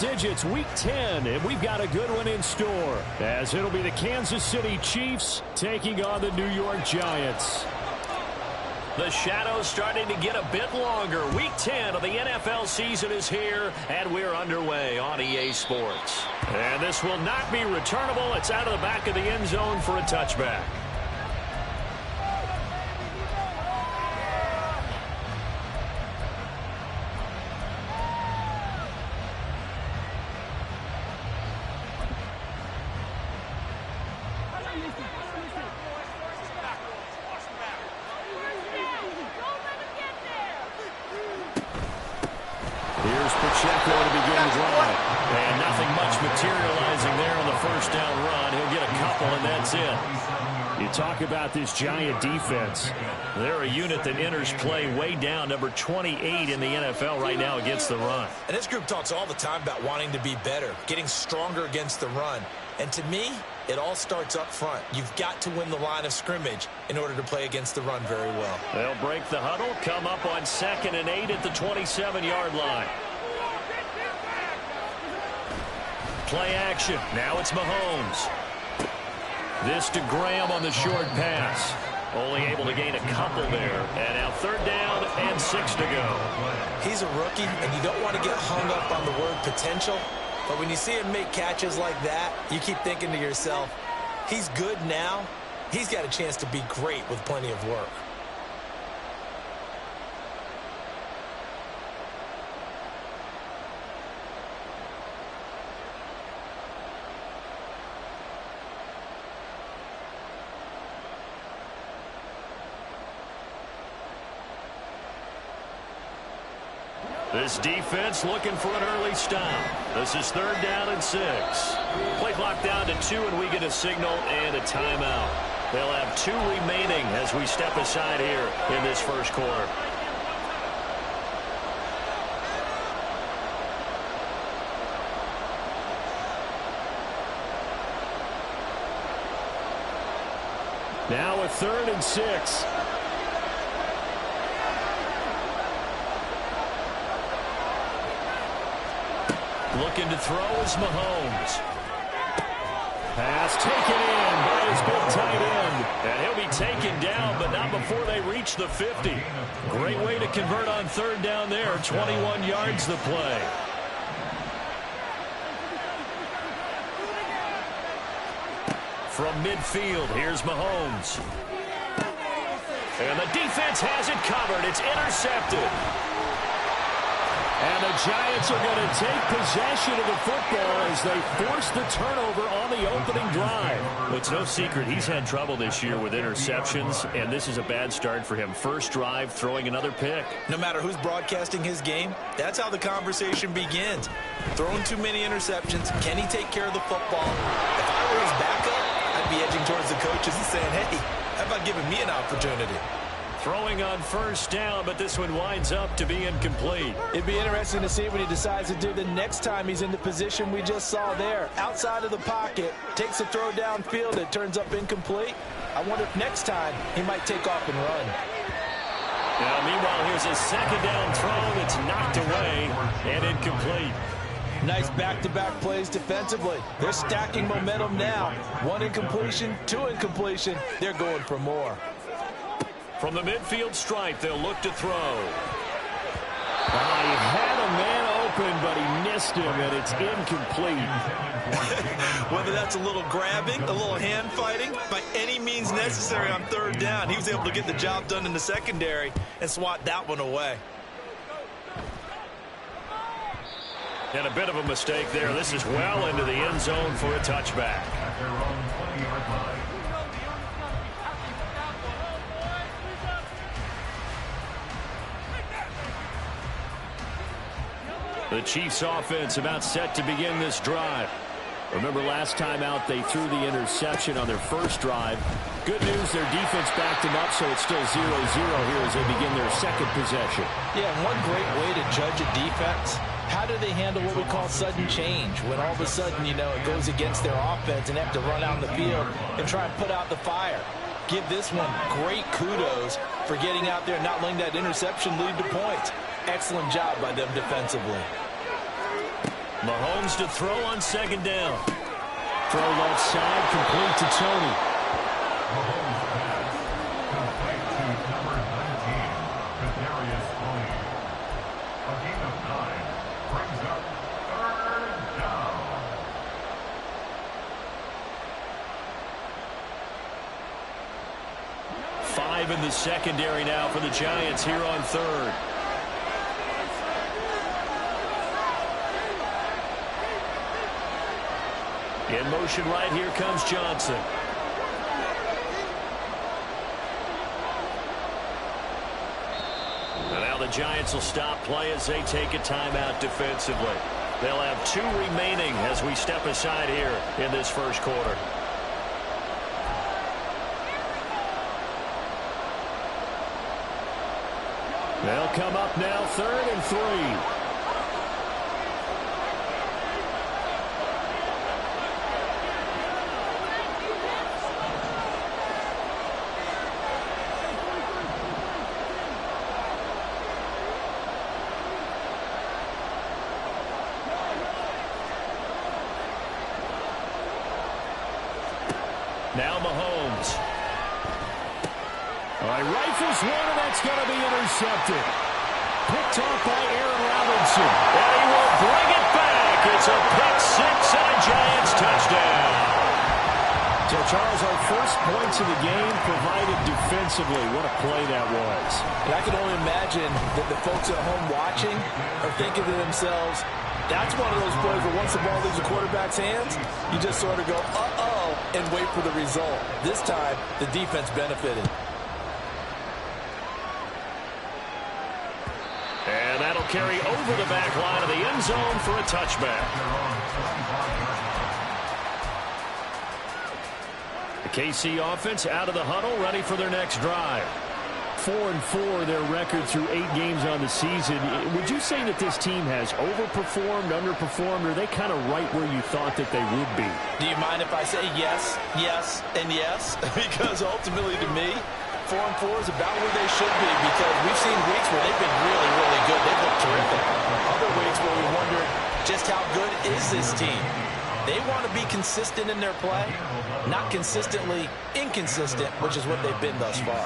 digits, Week 10, and we've got a good one in store, as it'll be the Kansas City Chiefs taking on the New York Giants. The shadow's starting to get a bit longer. Week 10 of the NFL season is here, and we're underway on EA Sports. And this will not be returnable. It's out of the back of the end zone for a touchback. Talk about this Giant defense. They're a unit that enters play way down, number 28 in the NFL right now against the run. And this group talks all the time about wanting to be better, getting stronger against the run. And to me, it all starts up front. You've got to win the line of scrimmage in order to play against the run very well. They'll break the huddle, come up on 2nd and 8 at the 27-yard line. Play action. Now it's Mahomes. This to Graham on the short pass. Only able to gain a couple there. And now 3rd down and 6 to go. He's a rookie, and you don't want to get hung up on the word potential. But when you see him make catches like that, you keep thinking to yourself, he's good now. He's got a chance to be great with plenty of work. This defense looking for an early stop. This is 3rd down and 6. Play clock down to 2, and we get a signal and a timeout. They'll have 2 remaining as we step aside here in this first quarter. Now a 3rd and 6. Looking to throw is Mahomes. Pass taken in by his big tight end. And he'll be taken down, but not before they reach the 50. Great way to convert on 3rd down there. 21 yards the play. From midfield, here's Mahomes. And the defense has it covered. It's intercepted. And the Giants are going to take possession of the football as they force the turnover on the opening drive. It's no secret he's had trouble this year with interceptions, and this is a bad start for him. First drive, throwing another pick. No matter who's broadcasting his game, that's how the conversation begins. Throwing too many interceptions. Can he take care of the football? If I were his backup, I'd be edging towards the coaches and saying, hey, how about giving me an opportunity? Throwing on 1st down, but this one winds up to be incomplete. It'd be interesting to see what he decides to do the next time he's in the position we just saw there. Outside of the pocket, takes a throw downfield, it turns up incomplete. I wonder if next time he might take off and run. Now, meanwhile, here's a 2nd down throw that's knocked away and incomplete. Nice back-to-back plays defensively. They're stacking momentum now. 1 incompletion, 2 incompletion. They're going for more. From the midfield stripe, they'll look to throw. He had a man open, but he missed him, and it's incomplete. Whether that's a little grabbing, a little hand fighting, by any means necessary on 3rd down, he was able to get the job done in the secondary and swat that one away. And a bit of a mistake there. This is well into the end zone for a touchback. The Chiefs offense about set to begin this drive. Remember last time out they threw the interception on their first drive. Good news, their defense backed them up, so it's still 0-0 here as they begin their 2nd possession. Yeah, one great way to judge a defense, how do they handle what we call sudden change? When all of a sudden, you know, it goes against their offense and they have to run out in the field and try and put out the fire. Give this one great kudos for getting out there and not letting that interception lead to points. Excellent job by them defensively. Mahomes to throw on second down. Throw left side, complete to Tony. Five in the secondary now for the Giants here on third. In motion right here comes Johnson. And now the Giants will stop play as they take a timeout defensively. They'll have 2 remaining as we step aside here in this first quarter. They'll come up now, 3rd and 3. Now Mahomes. All right, rifles one, and that's going to be intercepted. Picked off by Aaron Robinson. And he will bring it back. It's a pick six and a Giants touchdown. So, Charles, our first points of the game provided defensively. What a play that was. And I can only imagine that the folks at home watching are thinking to themselves, that's one of those plays where once the ball leaves the quarterback's hands, you just sort of go, uh-oh, and wait for the result. This time, the defense benefited. And that'll carry over the back line of the end zone for a touchback. The KC offense out of the huddle, ready for their next drive. 4-4 their record through 8 games on the season. Would you say that this team has overperformed, underperformed, or are they kind of right where you thought that they would be? Do you mind if I say yes, yes, and yes? Because ultimately to me, 4-4 is about where they should be, because we've seen weeks where they've been really, really good. They've looked terrific. Other weeks where we wondered just how good is this team. They want to be consistent in their play, not consistently inconsistent, which is what they've been thus far.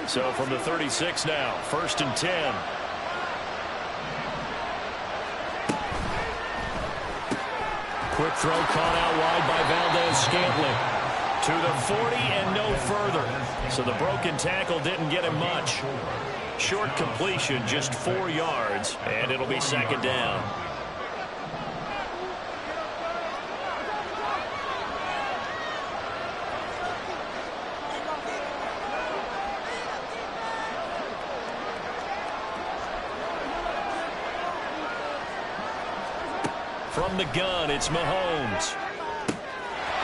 So from the 36 now, 1st and 10. Quick throw caught out wide by Valdez-Scantling. To the 40 and no further. So the broken tackle didn't get him much. Short completion, just 4 yards, and it'll be 2nd down. From the gun, it's Mahomes.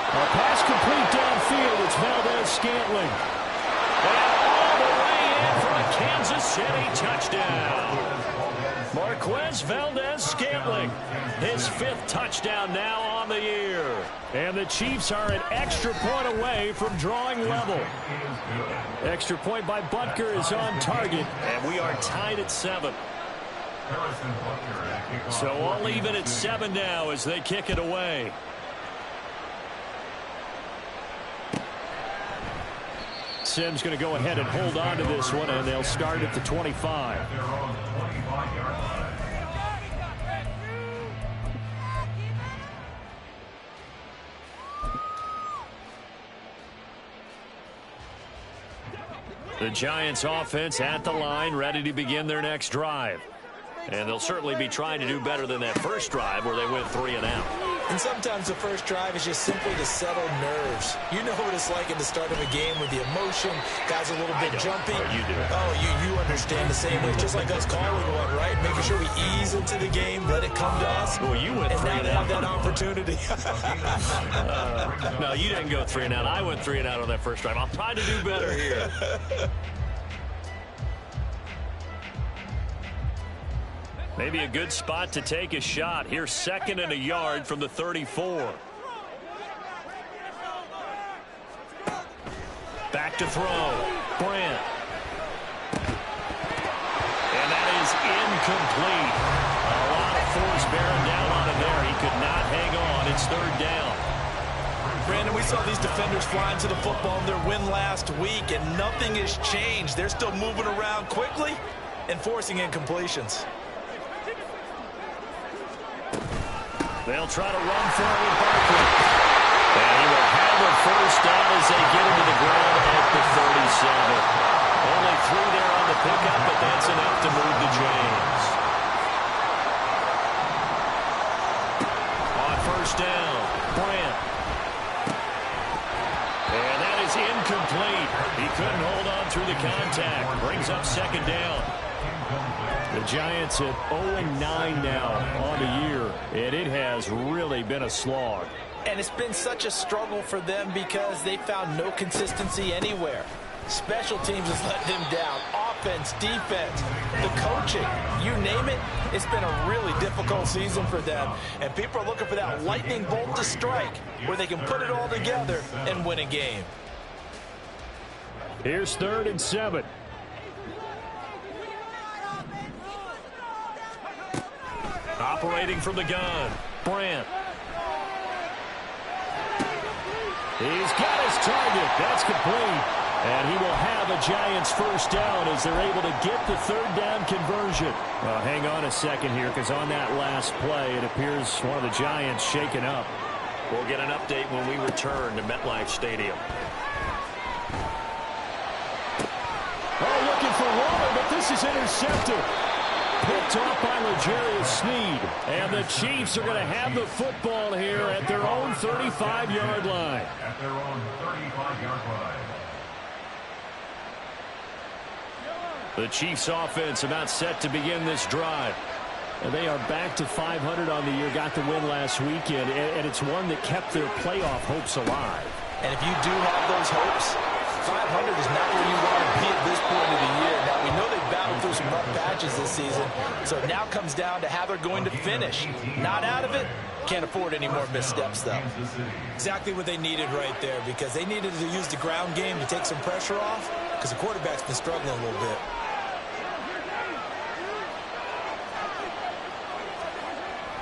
A pass complete downfield. It's Valdez-Scantling. And all the way in for a Kansas City touchdown. Marquez Valdez-Scantling, his 5th touchdown now on the year. And the Chiefs are an extra point away from drawing level. Extra point by Butker is on target. And we are tied at 7. So all even at 7 now as they kick it away. Sims going to go ahead and hold on to this one, and they'll start at the 25. The Giants offense at the line, ready to begin their next drive. And they'll certainly be trying to do better than that first drive where they went 3 and out. And sometimes the first drive is just simply to settle nerves. You know what it's like at the start of a game with the emotion, guys a little bit jumpy. Oh, you do. Oh, you understand the same way. It's just like us calling one, right? Making sure we ease into the game, let it come to us. Well, you went 3 and now out. have that opportunity. No, you didn't go 3 and out. I went 3 and out on that first drive. I'll try to do better here. Maybe a good spot to take a shot. Here's 2nd and a yard from the 34. Back to throw. Brand. And that is incomplete. A lot of force bearing down on him there. He could not hang on. It's third down. Brandon, we saw these defenders flying to the football in their win last week, and nothing has changed. They're still moving around quickly and forcing incompletions. They'll try to run for it with Barkley. And he will have a first down as they get into the ground at the 37. Only 3 there on the pickup, but that's enough to move the chains. On first down, Brant. And that is incomplete. He couldn't hold on through the contact. Brings up second down. The Giants at 0-9 now on the year, and it has really been a slog. And it's been such a struggle for them because they found no consistency anywhere. Special teams has let them down. Offense, defense, the coaching, you name it, it's been a really difficult season for them. And people are looking for that lightning bolt to strike where they can put it all together and win a game. Here's 3rd and 7. Operating from the gun, Brant. He's got his target. That's complete. And he will have a Giants first down as they're able to get the 3rd down conversion. Hang on a second here, because on that last play, it appears one of the Giants shaken up. We'll get an update when we return to MetLife Stadium. Oh, looking for Waller, but this is intercepted. Picked off by L'Jarius Sneed. And the Chiefs are going to have the football here at their own 35-yard line. At their own 35-yard line. The Chiefs offense about set to begin this drive. And they are back to 500 on the year, got the win last weekend, and it's one that kept their playoff hopes alive. And if you do have those hopes, 500 is not where you want to be at this point of the year. Now, we know they've battled through some rough patches this season, so it now comes down to how they're going to finish. Not out of it. Can't afford any more missteps, though. Exactly what they needed right there, because they needed to use the ground game to take some pressure off, because the quarterback's been struggling a little bit.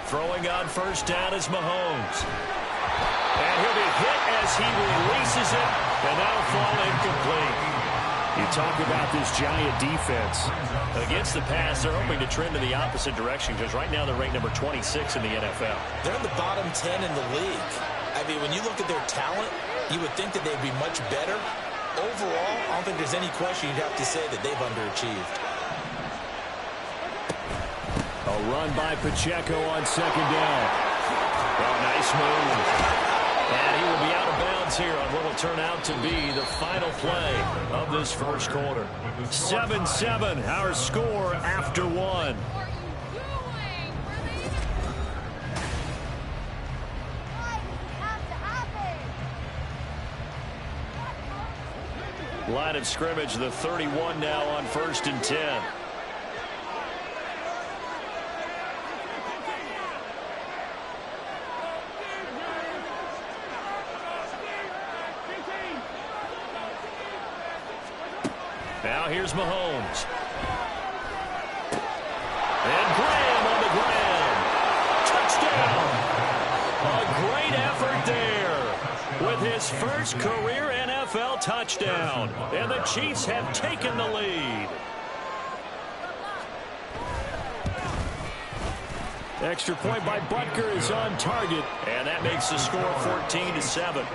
Throwing on first down is Mahomes. And he'll be hit as he releases it, and that'll fall incomplete. You talk about this Giant defense. Against the pass, they're hoping to trend in the opposite direction because right now they're ranked number 26 in the NFL. They're in the bottom 10 in the league. I mean, when you look at their talent, you would think that they'd be much better. Overall, I don't think there's any question you'd have to say that they've underachieved. A run by Pacheco on second down. Oh, nice move. And he will be out of bounds here on what will turn out to be the final play of this first quarter. 7-7, our score after one. Line of scrimmage, the 31 now on 1st and 10. Now here's Mahomes. And Graham on the ground. Touchdown. A great effort there with his first career NFL touchdown. And the Chiefs have taken the lead. Extra point by Butker is on target. And that makes the score 14-7.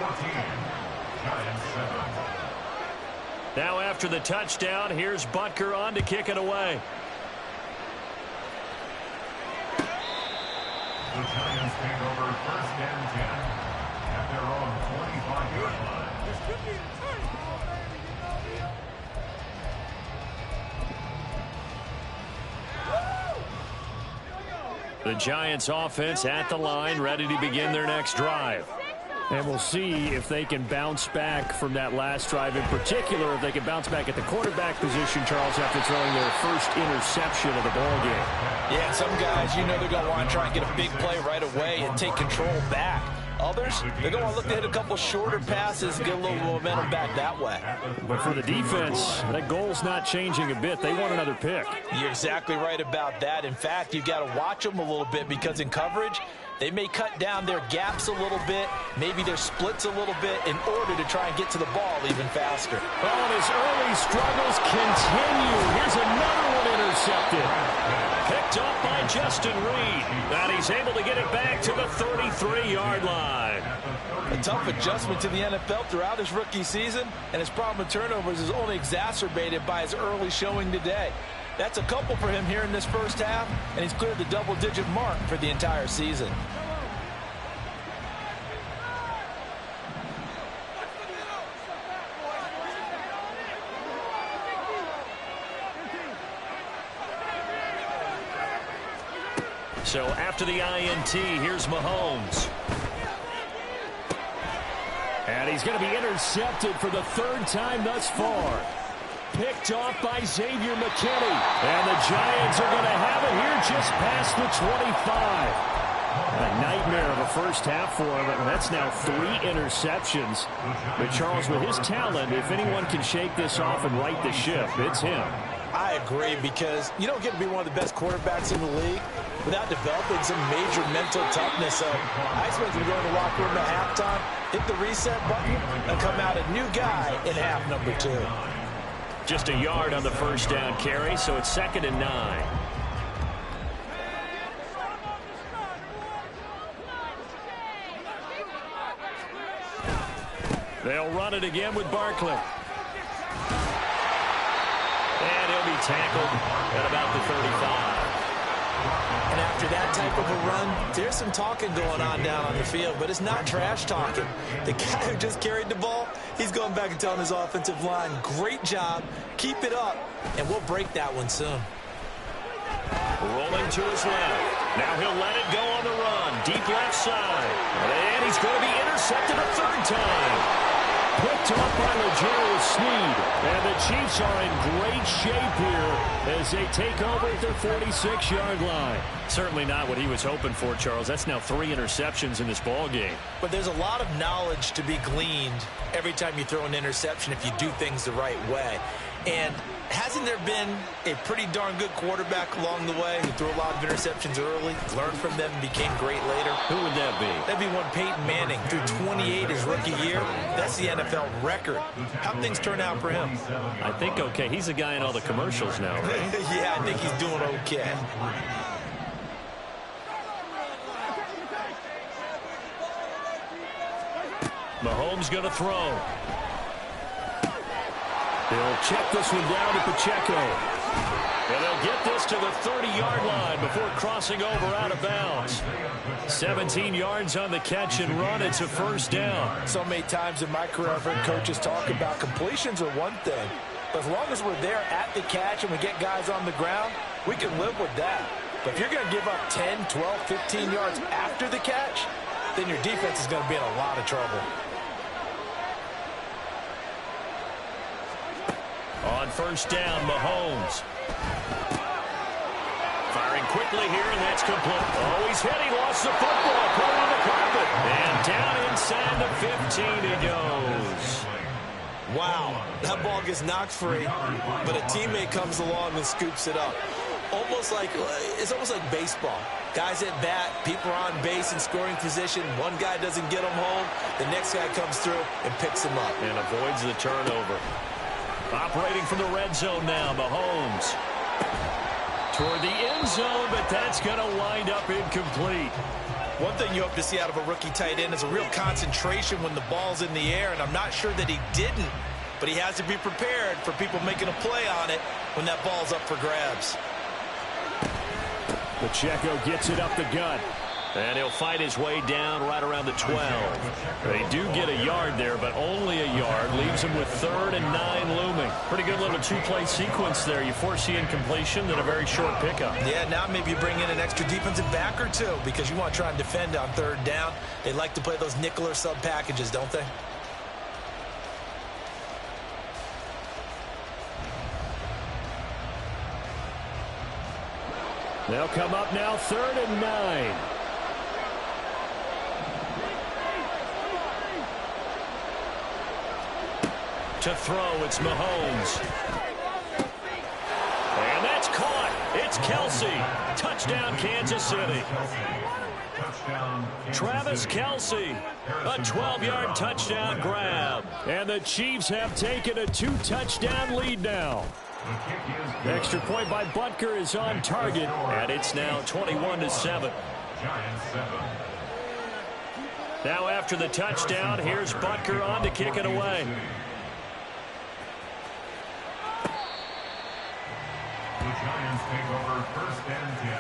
Now after the touchdown, here's Butker on to kick it away. The Giants take over 1st and 10 at their own 25-yard line. The Giants offense at the line, ready to begin their next drive. And we'll see if they can bounce back from that last drive. In particular, if they can bounce back at the quarterback position, Charles, after throwing their first interception of the ballgame. Yeah, some guys, you know they're going to want to try and get a big play right away and take control back. Others, they're going to look to hit a couple shorter passes, get a little momentum back that way. But for the defense, that goal's not changing a bit. They want another pick. You're exactly right about that. In fact, you've got to watch them a little bit because in coverage, they may cut down their gaps a little bit, maybe their splits a little bit in order to try and get to the ball even faster. Oh, and his early struggles continue. Here's another one intercepted. Picked up by Justin Reed. And he's able to get it back to the 33-yard line. A tough adjustment to the NFL throughout his rookie season, and his problem with turnovers is only exacerbated by his early showing today. That's a couple for him here in this first half, and he's cleared the double-digit mark for the entire season. So after the INT, here's Mahomes. And he's going to be intercepted for the third time thus far. Picked off by Xavier McKinney. And the Giants are going to have it here just past the 25. A nightmare of a first half for him, and that's now 3 interceptions. But Charles, with his talent, if anyone can shake this off and right the ship, it's him. I agree, because you don't get to be one of the best quarterbacks in the league without developing some major mental toughness. So I expect him to go in the locker room at halftime, hit the reset button, and come out a new guy in half number 2. Just a yard on the first down carry, so it's 2nd and 9. They'll run it again with Barkley. And he'll be tackled at about the 35. And after that type of a run, there's some talking going on down on the field, but it's not trash talking. The guy who just carried the ball, he's going back and telling his offensive line, great job, keep it up, and we'll break that one soon. Rolling to his left. Now he'll let it go on the run. Deep left side. And he's going to be intercepted a third time. Picked up by L'Jarius Sneed. And the Chiefs are in great shape here as they take over at their 46-yard line. Certainly not what he was hoping for, Charles. That's now 3 interceptions in this ball game. But there's a lot of knowledge to be gleaned every time you throw an interception if you do things the right way. And hasn't there been a pretty darn good quarterback along the way who threw a lot of interceptions early, learned from them, and became great later? Who would that be? That'd be one Peyton Manning threw 28 his rookie year. That's the NFL record. How'd things turn out for him? I think okay. He's a guy in all the commercials now, right? Yeah, I think he's doing okay. Mahomes going to throw. They'll check this one down to Pacheco. And they'll get this to the 30-yard line before crossing over out of bounds. 17 yards on the catch and run. It's a first down. So many times in my career, I've heard coaches talk about completions are one thing. But as long as we're there at the catch and we get guys on the ground, we can live with that. But if you're going to give up 10, 12, 15 yards after the catch, then your defense is going to be in a lot of trouble. On first down, Mahomes. Firing quickly here, and that's complete. Oh, he's hit. He lost the football. Put it on the carpet. And down inside the 15 he goes. Wow, that ball gets knocked free, but a teammate comes along and scoops it up. It's almost like baseball. Guys at bat, people are on base in scoring position. One guy doesn't get them home. The next guy comes through and picks him up. And avoids the turnover. Operating from the red zone now, Mahomes. Toward the end zone, but that's going to wind up incomplete. One thing you hope to see out of a rookie tight end is a real concentration when the ball's in the air, and I'm not sure that he didn't, but he has to be prepared for people making a play on it when that ball's up for grabs. Pacheco gets it up the gut. And he'll fight his way down right around the 12. They do get a yard there, but only a yard. Leaves him with 3rd and 9 looming. Pretty good little 2-play sequence there. You foresee incompletion and a very short pickup. Yeah, now maybe you bring in an extra defensive back or two because you want to try and defend on 3rd down. They like to play those nickel or sub packages, don't they? They'll come up now 3rd and 9. To throw, it's Mahomes. And that's caught. It's Kelsey. Touchdown, Kansas City. Travis Kelsey, a 12-yard touchdown grab. And the Chiefs have taken a 2-touchdown lead now. The extra point by Butker is on target. And it's now 21-7. Now after the touchdown, here's Butker on to kick it away. The Giants take over 1st and 10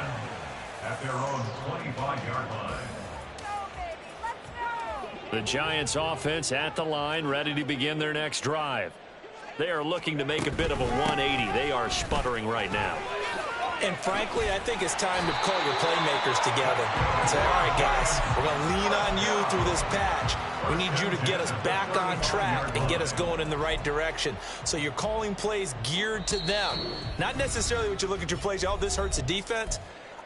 at their own 25-yard line. The Giants offense at the line, ready to begin their next drive. They are looking to make a bit of a 180. They are sputtering right now. And frankly, I think it's time to call your playmakers together and say, all right, guys, we're going to lean on you through this patch. We need you to get us back on track and get us going in the right direction. So you're calling plays geared to them. Not necessarily what you look at your plays, oh, this hurts the defense.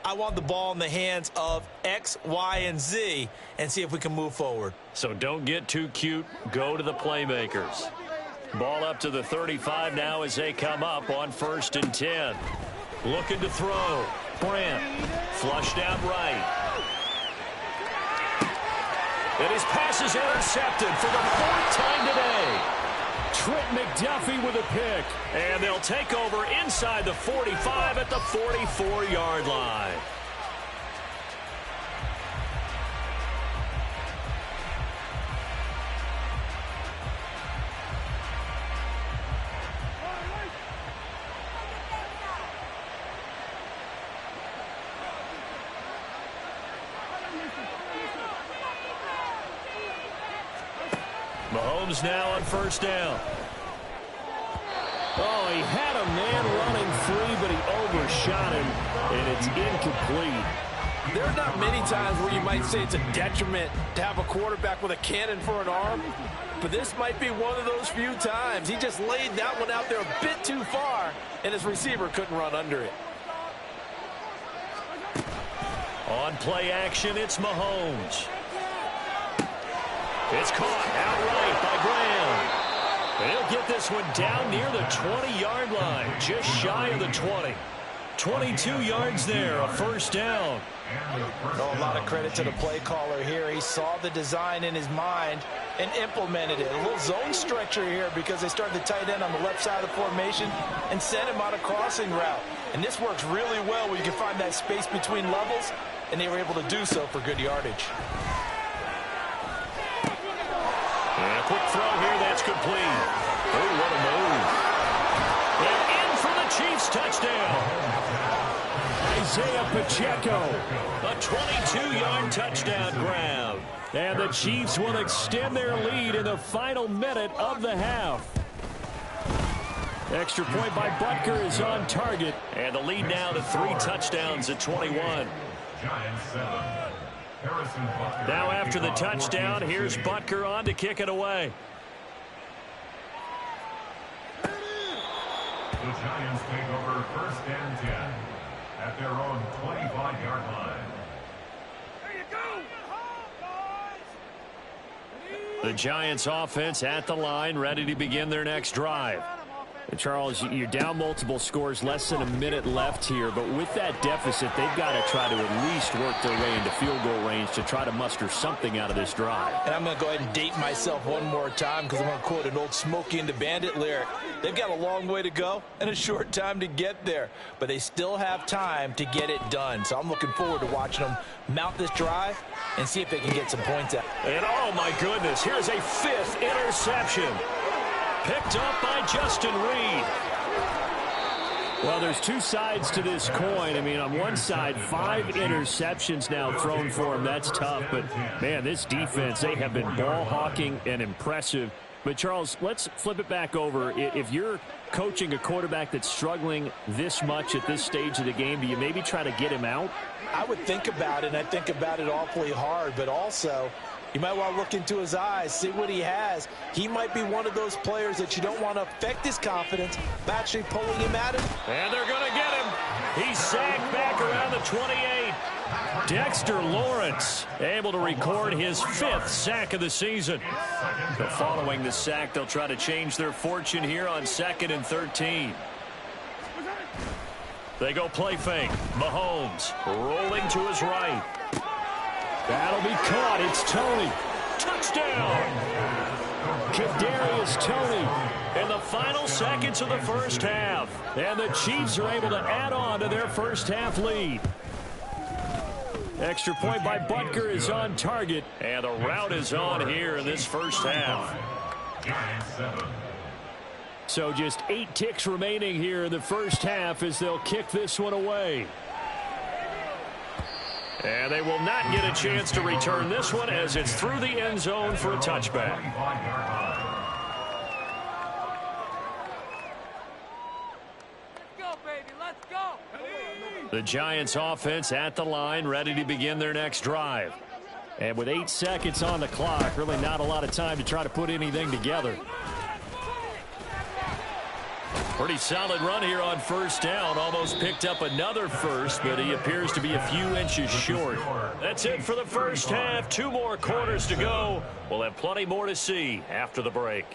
I want the ball in the hands of X, Y, and Z and see if we can move forward. So don't get too cute. Go to the playmakers. Ball up to the 35 now as they come up on 1st and 10. Looking to throw. Brant flushed out right. And his pass is intercepted for the 4th time today. Trent McDuffie with a pick. And they'll take over inside the 45 at the 44-yard line. Mahomes now on 1st down. Oh, he had a man running free, but he overshot him, and it's incomplete. There are not many times where you might say it's a detriment to have a quarterback with a cannon for an arm, but this might be one of those few times. He just laid that one out there a bit too far, and his receiver couldn't run under it. On play action, it's Mahomes. It's caught outright by Graham. And he'll get this one down near the 20-yard line, just shy of the 20. 22 yards there, a 1st down. A lot of credit to the play caller here. He saw the design in his mind and implemented it. A little zone stretcher here because they started the tight end on the left side of the formation and sent him on a crossing route. And this works really well where you can find that space between levels, and they were able to do so for good yardage. And a quick throw here, that's complete. Oh, what a move. And in for the Chiefs touchdown. Isaiah Pacheco. A 22-yard touchdown grab. And the Chiefs will extend their lead in the final minute of the half. Extra point by Butker is on target. And the lead now to 3 touchdowns at 21. Giants 7. Now after the touchdown, here's Butker on to kick it away. The Giants take over 1st and 10 at their own 25-yard line. The Giants offense at the line, ready to begin their next drive. And Charles, you're down multiple scores, less than a minute left here, but with that deficit, they've got to try to at least work their way into field goal range to try to muster something out of this drive. And I'm going to go ahead and date myself one more time because I'm going to quote an old Smokey and the Bandit lyric. They've got a long way to go and a short time to get there, but they still have time to get it done. So I'm looking forward to watching them mount this drive and see if they can get some points out. And oh my goodness, here's a 5th interception. Picked up by Justin Reed. Well, there's two sides to this coin. I mean, on one side, 5 interceptions now thrown for him. That's tough. But, man, this defense, they have been ball hawking and impressive. But, Charles, let's flip it back over. If you're coaching a quarterback that's struggling this much at this stage of the game, do you maybe try to get him out? I would think about it, and I think about it awfully hard. But also, you might want to look into his eyes, see what he has. He might be one of those players that you don't want to affect his confidence by actually pulling him at him. And they're going to get him. He's sacked back around the 28. Dexter Lawrence able to record his 5th sack of the season. But following the sack, they'll try to change their fortune here on 2nd and 13. They go play fake. Mahomes rolling to his right. That'll be caught. It's Tony. Touchdown! Kadarius Toney in the final seconds of the first half. And the Chiefs are able to add on to their first half lead. Extra point by Butker is on target. And the route is on here in this first half. So just 8 ticks remaining here in the first half as they'll kick this one away. And they will not get a chance to return this one as it's through the end zone for a touchback. The Giants offense at the line, ready to begin their next drive. And with 8 seconds on the clock, really not a lot of time to try to put anything together. Pretty solid run here on first down. Almost picked up another first, but he appears to be a few inches short. That's it for the first half. 2 more quarters to go. We'll have plenty more to see after the break.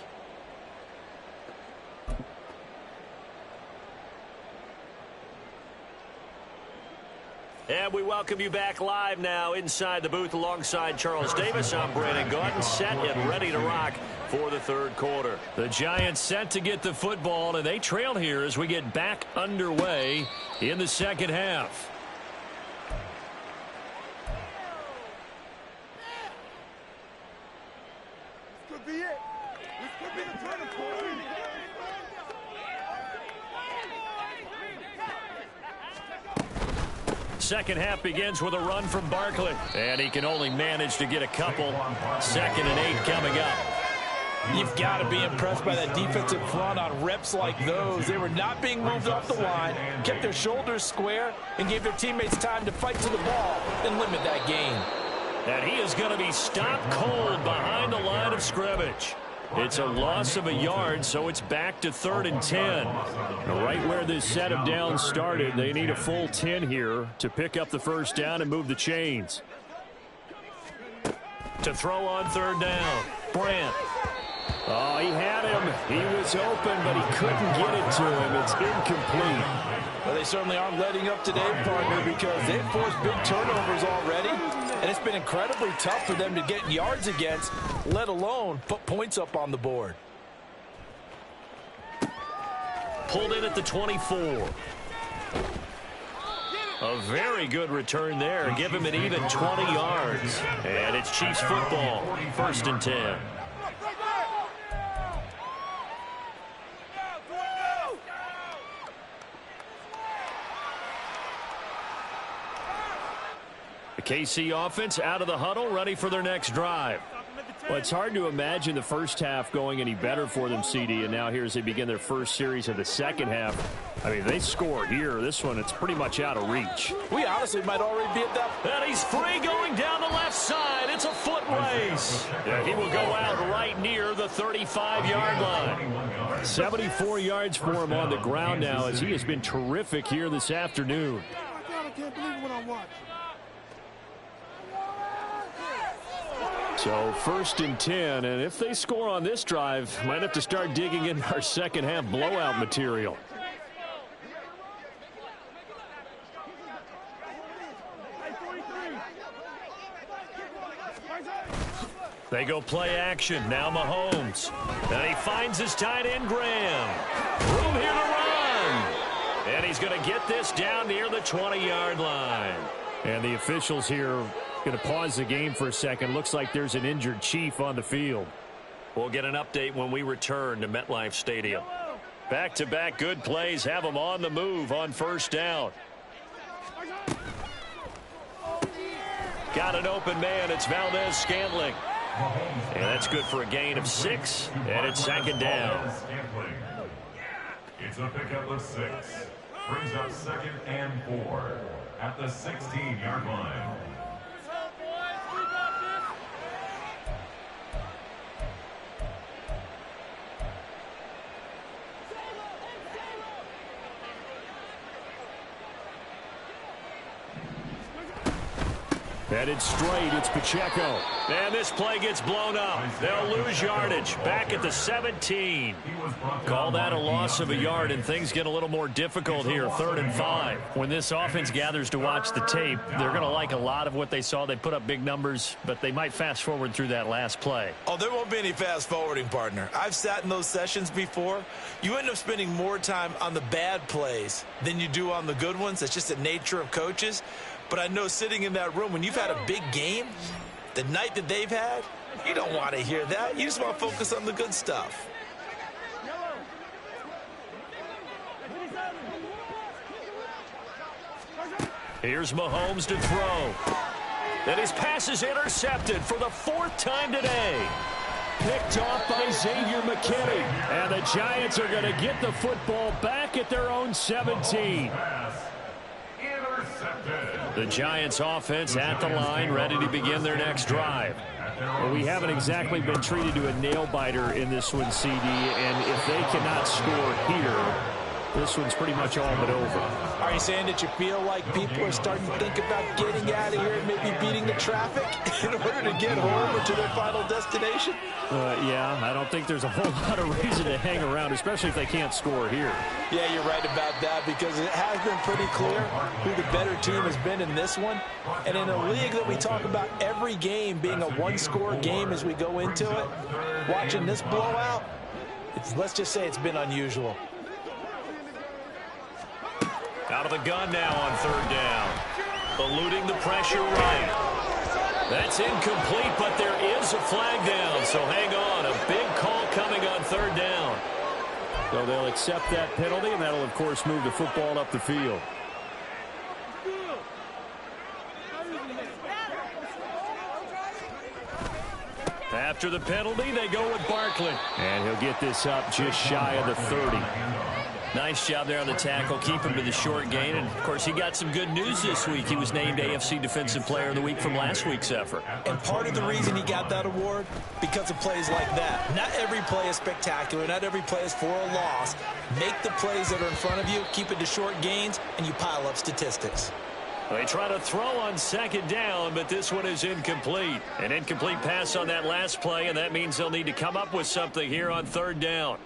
And we welcome you back live now inside the booth alongside Charles Davis. I'm Brandon Gaudin, set and ready to rock for the third quarter. The Giants set to get the football, and they trail here as we get back underway in the second half. This could be it. This could be the turning point. Second half begins with a run from Barkley. And he can only manage to get a couple. 2nd and 8 coming up. You've got to be impressed by that defensive front on reps like those. They were not being moved off the line, kept their shoulders square, and gave their teammates time to fight to the ball and limit that gain. And he is going to be stopped cold behind the line of scrimmage. It's a loss of a yard, so it's back to 3rd and 10. Right where this set of downs started, they need a full 10 here to pick up the first down and move the chains. To throw on 3rd down, Brandt. Oh, he had him. He was open, but he couldn't get it to him. It's incomplete. Well, they certainly aren't letting up today, partner, because they've forced big turnovers already, and it's been incredibly tough for them to get yards against, let alone put points up on the board. Pulled in at the 24. A very good return there. Give him an even 20 yards. And it's Chiefs football, 1st and 10. The KC offense out of the huddle, ready for their next drive. Well, it's hard to imagine the first half going any better for them, CD, and now here as they begin their first series of the second half. I mean, they score here. This one, it's pretty much out of reach. We honestly might already be at that. And he's free going down the left side. It's a foot race. Yeah, he will go out right near the 35-yard line. 74 yards for him on the ground now as he has been terrific here this afternoon. I can't believe what I'm watching. So 1st and 10, and if they score on this drive, might have to start digging in our second half blowout material. They go play action. Now Mahomes. And he finds his tight end, Graham. Room here to run. And he's going to get this down near the 20-yard line. And the officials here going to pause the game for a second. Looks like there's an injured Chief on the field. We'll get an update when we return to MetLife Stadium. Back-to-back good plays have them on the move on first down. Got an open man. It's Valdez-Scantling. And that's good for a gain of 6, and it's 2nd down. It's a pickup of 6. Brings up 2nd and 4 at the 16-yard line. Headed straight, it's Pacheco. And this play gets blown up. They'll lose yardage. Back at the 17. Call that a loss of a yard, and things get a little more difficult here. 3rd and 5. When this offense gathers to watch the tape, they're going to like a lot of what they saw. They put up big numbers, but they might fast forward through that last play. Oh, there won't be any fast forwarding, partner. I've sat in those sessions before. You end up spending more time on the bad plays than you do on the good ones. That's just the nature of coaches. But I know sitting in that room, when you've had a big game, the night that they've had, you don't want to hear that. You just want to focus on the good stuff. Here's Mahomes to throw. And his pass is intercepted for the 4th time today. Picked off by Xavier McKinney. And the Giants are going to get the football back at their own 17. The Giants offense at the line, ready to begin their next drive. Well, we haven't exactly been treated to a nail-biter in this one, CD, and if they cannot score here, this one's pretty much all but over. Are you saying that you feel like people are starting to think about getting out of here and maybe beating the traffic in order to get home or to their final destination? Yeah, I don't think there's a whole lot of reason to hang around, especially if they can't score here. Yeah, you're right about that, because it has been pretty clear who the better team has been in this one. And in a league that we talk about every game being a one-score game as we go into it, watching this blowout, let's just say it's been unusual. Out of the gun now on 3rd down. Eluding the pressure right. That's incomplete, but there is a flag down, so hang on. A big call coming on 3rd down. So they'll accept that penalty, and that'll, of course, move the football up the field. After the penalty, they go with Barkley. And he'll get this up just shy of the 30. Nice job there on the tackle. Keep him to the short gain. And, of course, he got some good news this week. He was named AFC Defensive Player of the Week from last week's effort. And part of the reason he got that award, because of plays like that. Not every play is spectacular. Not every play is for a loss. Make the plays that are in front of you, keep it to short gains, and you pile up statistics. They try to throw on 2nd down, but this one is incomplete. An incomplete pass on that last play, and that means they'll need to come up with something here on 3rd down.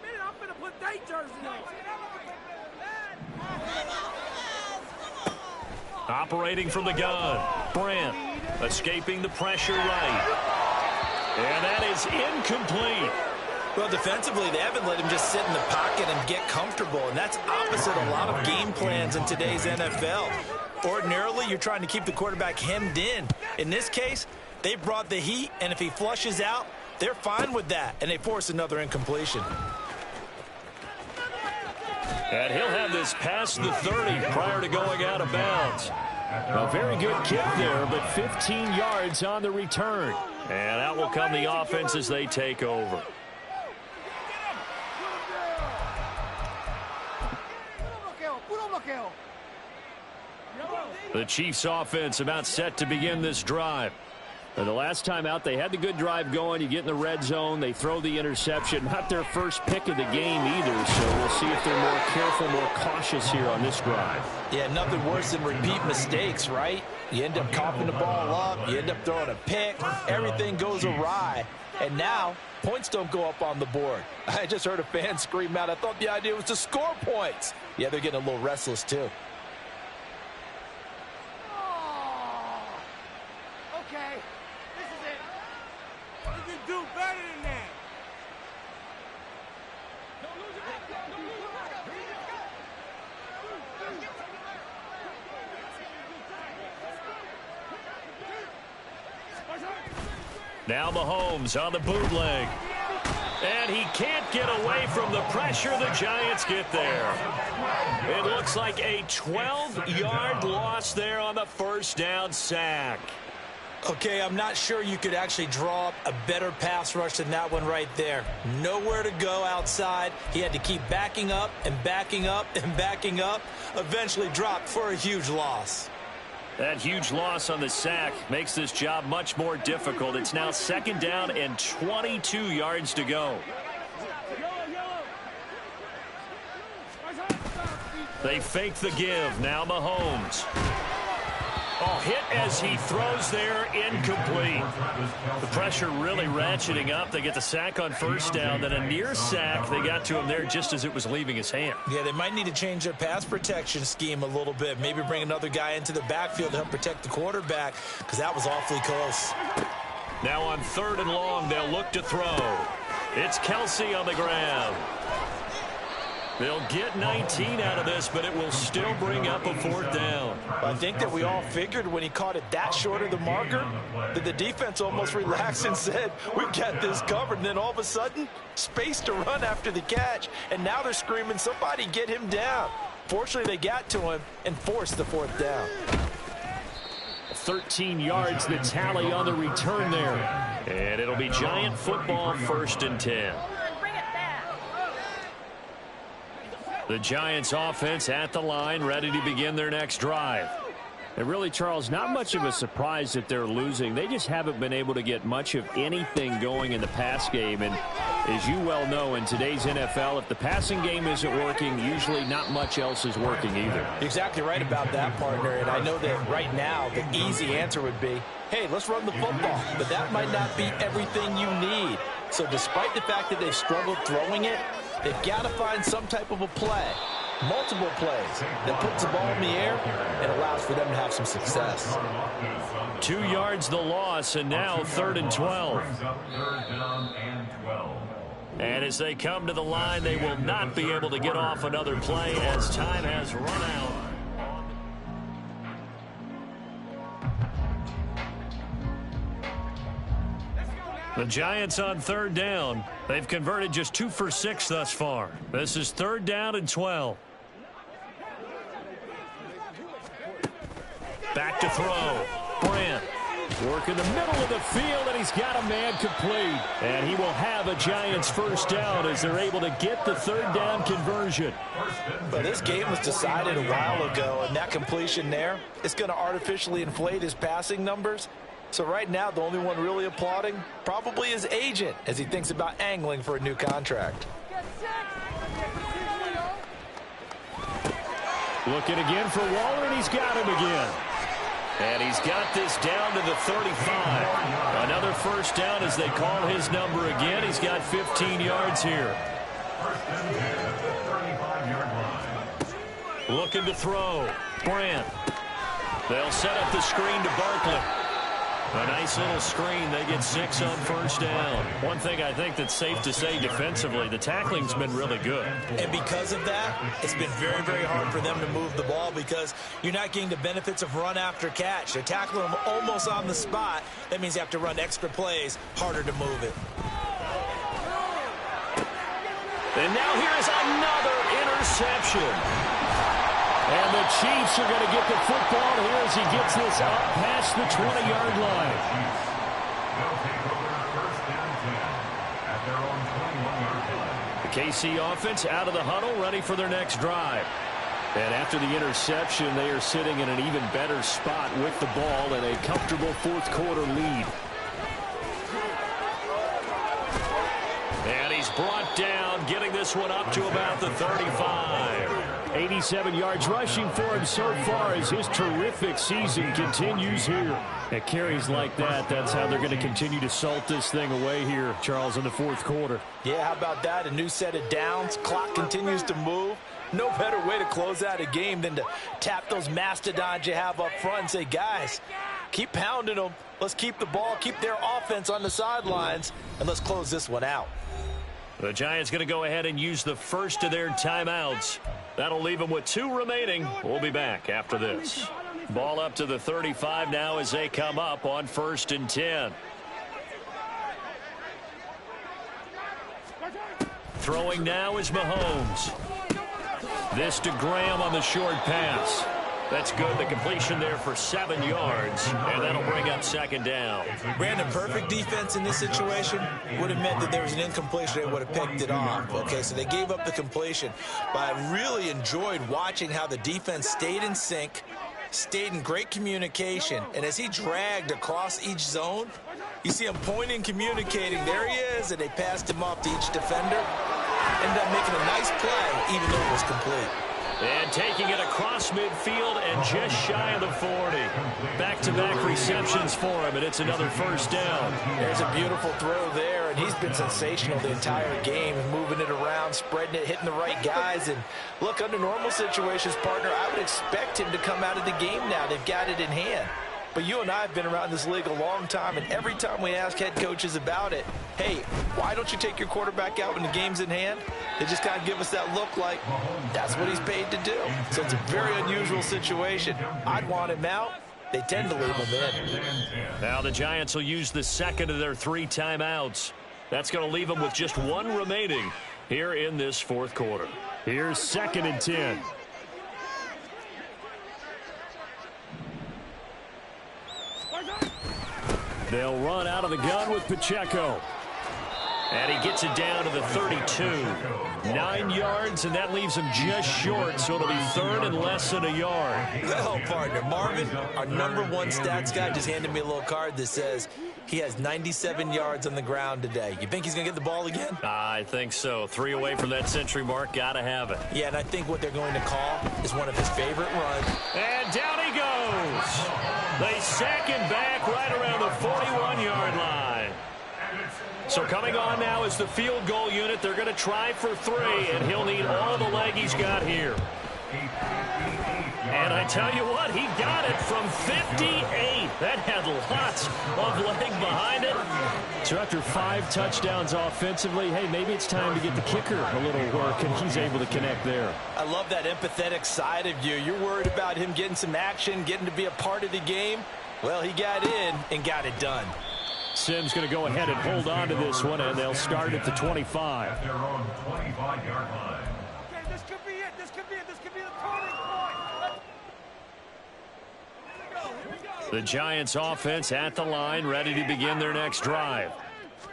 Operating from the gun. Brandt escaping the pressure right. And that is incomplete. Well, defensively, they haven't let him just sit in the pocket and get comfortable, and that's opposite a lot of game plans in today's NFL. Ordinarily, you're trying to keep the quarterback hemmed in. In this case, they brought the heat, and if he flushes out, they're fine with that, and they force another incompletion. And he'll have this past the 30 prior to going out of bounds. A very good kick there, but 15 yards on the return. And out will come the offense as they take over. The Chiefs offense about set to begin this drive. The last time out, they had the good drive going. You get in the red zone, they throw the interception. Not their first pick of the game either, so we'll see if they're more careful, more cautious here on this drive. Yeah, nothing worse than repeat mistakes, right? You end up coughing the ball up, you end up throwing a pick, everything goes awry. And now, points don't go up on the board. I just heard a fan scream out, I thought the idea was to score points. Yeah, they're getting a little restless too. Now Mahomes on the bootleg. And he can't get away from the pressure. The Giants get there. It looks like a 12-yard loss there on the 1st down sack. Okay, I'm not sure you could actually draw up a better pass rush than that one right there. Nowhere to go outside. He had to keep backing up and backing up and backing up. Eventually dropped for a huge loss. That huge loss on the sack makes this job much more difficult. It's now 2nd down and 22 yards to go. They fake the give. Now Mahomes. Oh, hit as he throws there, incomplete. The pressure really ratcheting up. They get the sack on first down, then a near sack. They got to him there just as it was leaving his hand. Yeah, they might need to change their pass protection scheme a little bit. Maybe bring another guy into the backfield to help protect the quarterback, because that was awfully close. Now on 3rd and long, they'll look to throw. It's Kelsey on the ground. They'll get 19 out of this, but it will still bring up a 4th down. I think that we all figured when he caught it that short of the marker that the defense almost relaxed and said, we've got this covered. And then all of a sudden, space to run after the catch. And now they're screaming, somebody get him down. Fortunately, they got to him and forced the 4th down. 13 yards, the tally on the return there. And it'll be Giant football, 1st and 10. The Giants offense at the line, ready to begin their next drive. And really, Charles, not much of a surprise that they're losing. They just haven't been able to get much of anything going in the pass game. And as you well know, in today's NFL, if the passing game isn't working, usually not much else is working either. Exactly right about that, partner. And I know that right now the easy answer would be, hey, let's run the football. But that might not be everything you need. So despite the fact that they've struggled throwing it, they've got to find some type of a play, multiple plays, that puts the ball in the air and allows for them to have some success. 2 yards the loss, and now 3rd and 12. And as they come to the line, they will not be able to get off another play as time has run out. The Giants on 3rd down. They've converted just 2 for 6 thus far. This is 3rd down and 12. Back to throw. Brandt. Work in the middle of the field, and he's got a man complete. And he will have a Giants 1st down as they're able to get the 3rd down conversion. But this game was decided a while ago, and that completion there is going to artificially inflate his passing numbers. So right now, the only one really applauding probably his agent as he thinks about angling for a new contract. Looking again for Waller, and he's got him again. And he's got this down to the 35. Another 1st down as they call his number again. He's got 15 yards here. Looking to throw. Brandt. They'll set up the screen to Barkley. A nice little screen. They get 6 on 1st down. One thing I think that's safe to say defensively, the tackling's been really good. And because of that, it's been very, very hard for them to move the ball because you're not getting the benefits of run after catch. They're tackling them almost on the spot. That means you have to run extra plays, harder to move it. And now here's another interception. And the Chiefs are going to get the football here as he gets this up past the 20-yard line. The KC offense out of the huddle, ready for their next drive. And after the interception, they are sitting in an even better spot with the ball and a comfortable 4th quarter lead. And he's brought down, getting this one up to about the 35. 87 yards rushing for him so far as his terrific season continues here. At carries like that, that's how they're going to continue to salt this thing away here, Charles, in the 4th quarter. Yeah, how about that? A new set of downs. Clock continues to move. No better way to close out a game than to tap those mastodons you have up front and say, guys, keep pounding them. Let's keep the ball, keep their offense on the sidelines, and let's close this one out. The Giants going to go ahead and use the first of their timeouts. That'll leave them with 2 remaining. We'll be back after this. Ball up to the 35 now as they come up on 1st and 10. Throwing now is Mahomes. This to Graham on the short pass. That's good. The completion there for 7 yards, and that'll bring up 2nd down. Brandon, perfect defense in this situation would have meant that there was an incompletion. They would have picked it off. Okay, so they gave up the completion. But I really enjoyed watching how the defense stayed in sync, stayed in great communication, and as he dragged across each zone, you see him pointing, communicating. There he is, and they passed him off to each defender. Ended up making a nice play, even though it was complete. And taking it across midfield and just shy of the 40. Back-to-back receptions for him, and it's another first down. There's a beautiful throw there, and he's been sensational the entire game, moving it around, spreading it, hitting the right guys. And look, under normal situations, partner, I would expect him to come out of the game now. They've got it in hand. But you and I have been around this league a long time, and every time we ask head coaches about it, hey, why don't you take your quarterback out when the game's in hand? They just kind of give us that look like that's what he's paid to do. So it's a very unusual situation. I'd want him out. They tend to leave him in. Now the Giants will use the second of their 3 timeouts. That's going to leave them with just 1 remaining here in this fourth quarter. Here's 2nd and 10. They'll run out of the gun with Pacheco. And he gets it down to the 32. 9 yards, and that leaves him just short, so it'll be 3rd and less than a yard. Well, partner, Marvin, our #1 stats guy, just handed me a little card that says he has 97 yards on the ground today. You think he's going to get the ball again? I think so. 3 away from that century mark. Got to have it. Yeah, and I think what they're going to call is one of his favorite runs. And down he goes. They sack him back right around the 41-yard line. So coming on now is the field goal unit. They're going to try for 3, and he'll need all the leg he's got here. And I tell you what, he got it from 58. That had lots of leg behind it. So after 5 touchdowns offensively, hey, maybe it's time to get the kicker a little work, and he's able to connect there. I love that empathetic side of you. You're worried about him getting some action, getting to be a part of the game. Well, he got in and got it done. Simms going to go ahead and hold on to this one, and they'll start at the 25. At their own 25-yard line. Okay, this could be it. This could be it. This could be the turning point. Here we go. The Giants offense at the line, ready to begin their next drive.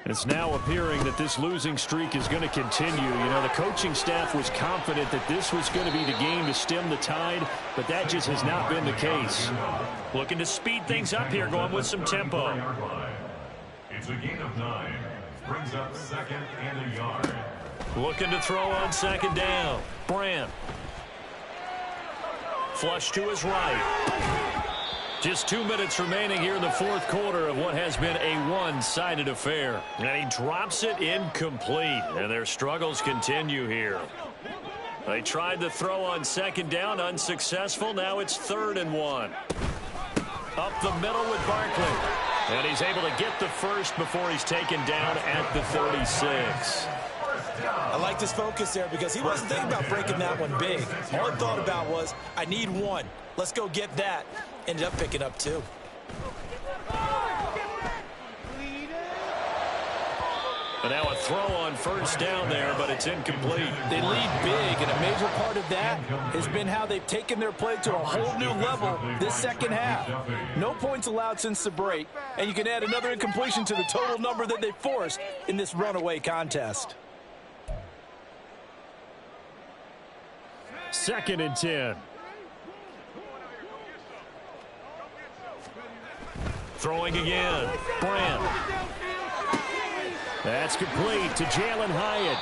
It's now appearing that this losing streak is going to continue. You know, the coaching staff was confident that this was going to be the game to stem the tide, but that just has not been the case. Looking to speed things up here, going with some tempo. It's a gain of 9. Brings up 2nd and a yard. Looking to throw on 2nd down. Brandt. Flush to his right. Just 2 minutes remaining here in the fourth quarter of what has been a one-sided affair. And he drops it incomplete. And their struggles continue here. They tried to throw on 2nd down, unsuccessful. Now it's 3rd and 1. Up the middle with Barkley. And he's able to get the first before he's taken down at the 36. I like this focus there because he wasn't thinking about breaking that one big. All he thought about was, I need 1. Let's go get that. Ended up picking up 2. And now a throw on 1st down there, but it's incomplete. They lead big, and a major part of that has been how they've taken their play to a whole new level this second half. No points allowed since the break, and you can add another incompletion to the total number that they forced in this runaway contest. 2nd and 10. Throwing again. Brandt. That's complete to Jalen Hyatt.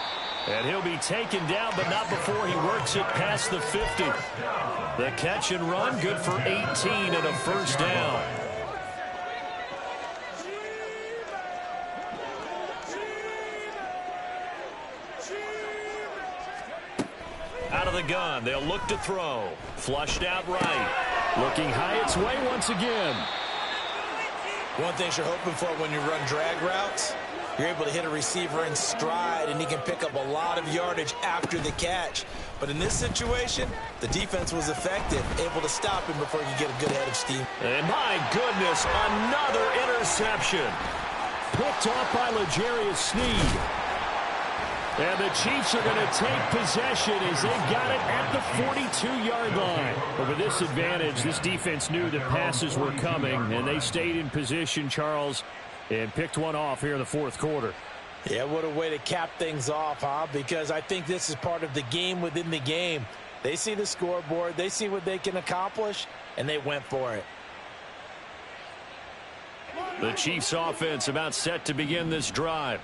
And he'll be taken down, but not before he works it past the 50. The catch and run, good for 18 and a 1st down. Out of the gun, they'll look to throw. Flushed out right. Looking Hyatt's way once again. One thing you're hoping for when you run drag routes, you're able to hit a receiver in stride, and he can pick up a lot of yardage after the catch. But in this situation, the defense was effective, able to stop him before you get a good head of steam. And my goodness, another interception. Picked off by L'Jarius Sneed. And the Chiefs are going to take possession as they've got it at the 42-yard line. But with this advantage, this defense knew that passes were coming, and they stayed in position, Charles, and picked one off here in the fourth quarter. Yeah, what a way to cap things off, huh? Because I think this is part of the game within the game. They see the scoreboard, they see what they can accomplish, and they went for it. The Chiefs offense about set to begin this drive.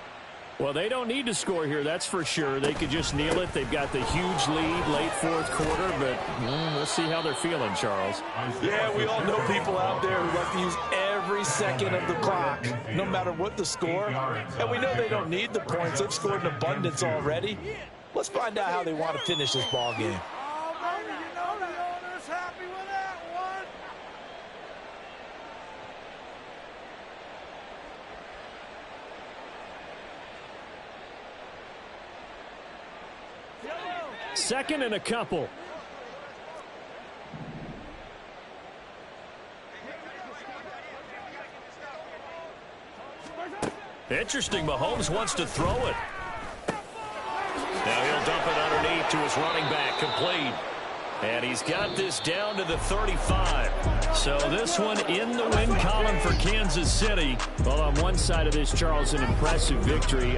Well, they don't need to score here, that's for sure. They could just kneel it. They've got the huge lead late fourth quarter, but we'll see how they're feeling, Charles. Yeah, we all know people out there who like to use every second of the clock, no matter what the score. And we know they don't need the points. They've scored in abundance already. Let's find out how they want to finish this ball game. Oh, baby, you know the owner's happy with that one. Second and a couple. Interesting. Mahomes wants to throw it. Now he'll dump it underneath to his running back, complete. And he's got this down to the 35. So this one in the win column for Kansas City. Well, on one side of this, Charles, an impressive victory.